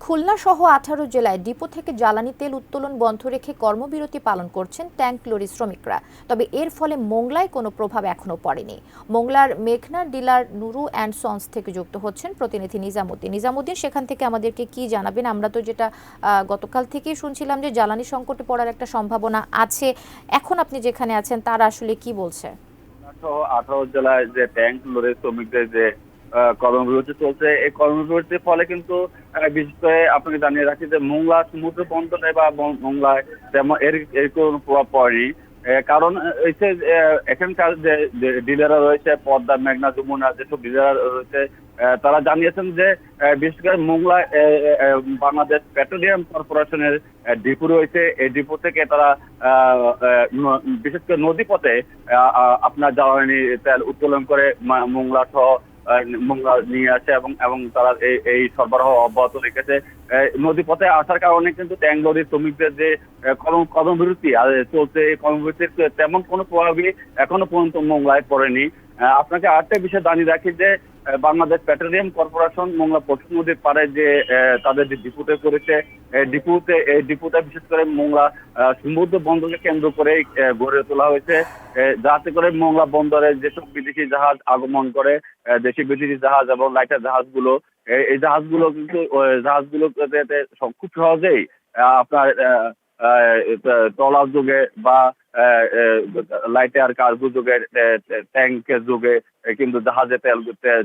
খুলনা সহ 18 জেলায় ডিপো থেকে জ্বালানি তেল উত্তোলন বন্ধ রেখে কর্মবিরতি পালন করছেন ট্যাঙ্ক লরি শ্রমিকরা। তবে এর ফলে মোংলায় কোনো প্রভাব এখনো পড়েনি। মোংলার মেঘনা ডিলার নুরু অ্যান্ড সন্স থেকে যুক্ত হচ্ছেন প্রতিনিধি নিজামুদ্দিন। সেখান থেকে আমাদেরকে কি জানাবেন? আমরা তো যেটা গতকাল থেকেই শুনছিলাম যে জ্বালানি সংকটে পড়ার একটা সম্ভাবনা আছে। এখন আপনি যেখানে আছেন তারা আসলে কি বলছে? 18 জেলায় যে ট্যাঙ্ক লরি শ্রমিকদের যে কর্মবিরতি চলছে, এই কর্মবিরতির ফলে কিন্তু বিশেষ করে আপনাকে জানিয়ে রাখি যে মোংলা সমুদ্র বন্দরে বা মোংলায় তেমন এর কোনো প্রভাব পড়েনি। কারণ হচ্ছে এখানকার যে ডিলাররা রয়েছে, পদ্মা, মেঘনা, যমুনা যেসব ডিলার রয়েছে, তারা জানিয়েছেন যে বিশেষ করে মোংলায় বাংলাদেশ পেট্রোলিয়াম কর্পোরেশনের ডিপো রয়েছে। এই ডিপো থেকে তারা বিশেষ করে নদীপথে আপনার জ্বালানি তেল উত্তোলন করে মোংলা সহ মোংলা নিয়ে আসে এবং এবং তারা এই সরবরাহ অব্যাহত রেখেছে। নদীপথে আসার কারণে কিন্তু ট্যাঙ্ক লরি শ্রমিকদের যে কর্মবিরতি চলছে, এই কর্মবিরতির তেমন কোনো প্রভাবই এখনো পর্যন্ত মোংলায় পড়েনি। আপনাকে আরেকটা বিষয় জানিয়ে রাখি যে বাংলাদেশ পেট্রোলিয়াম কর্পোরেশন মোংলা পশ্চিম নদীর পাড়ে যে তাদের যে ডিপুতে করেছে, এই ডিপুতে বিশেষ করে মোংলা সমুদ্র বন্দরকে কেন্দ্র করে গড়ে তোলা হয়েছে, যাতে করে মোংলা বন্দরে যেসব বিদেশি জাহাজ আগমন করে, দেশি বিদেশি জাহাজ এবং লাইটার জাহাজগুলো, এই জাহাজগুলো খুব সহজেই আপনার ট্রলার যুগে বা লাইটার কার্গো যুগে, ট্যাঙ্কের যুগে কিন্তু জাহাজে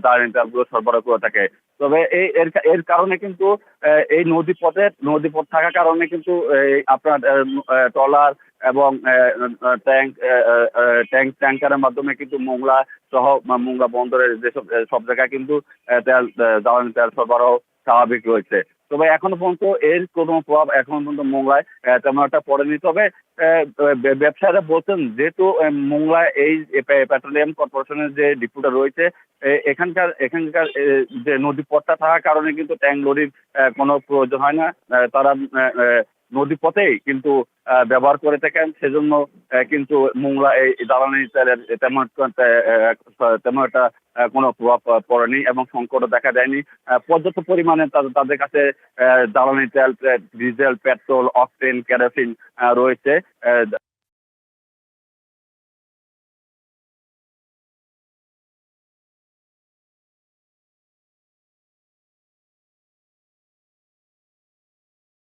জ্বালানি তেলগুলো সরবরাহ করে থাকে। তবে এর কারণে কিন্তু এই নদীপথ থাকার কারণে কিন্তু আপনার ট্রলার এবং ট্যাঙ্কারের মাধ্যমে কিন্তু মোংলা সহ মোংলা বন্দরের যেসব সব জায়গায় কিন্তু জ্বালানি তেল সরবরাহ স্বাভাবিক রয়েছে। তবে এখনো পর্যন্ত এর কোনো প্রভাব এখনো পর্যন্ত মোংলায় তেমন একটা পড়েনি। তবে ব্যবসায়ীরা বলছেন, যেহেতু মোংলায় এই পেট্রোলিয়াম কর্পোরেশনের যে ডিপোটা রয়েছে, এখানকার যে নদীপথটা থাকার কারণে কিন্তু ট্যাঙ্ক লরির কোনো প্রয়োজন হয় না। তারা নদীপথেই কিন্তু ব্যবহার করে থাকেন। সেজন্য কিন্তু মোংলা এই জ্বালানি তেলের তেমন একটা কোনো প্রভাব পড়েনি এবং সংকটও দেখা দেয়নি। পর্যাপ্ত পরিমাণে তাদের কাছে জ্বালানি তেল, ডিজেল, পেট্রোল, অকটেন, কেরোসিন রয়েছে।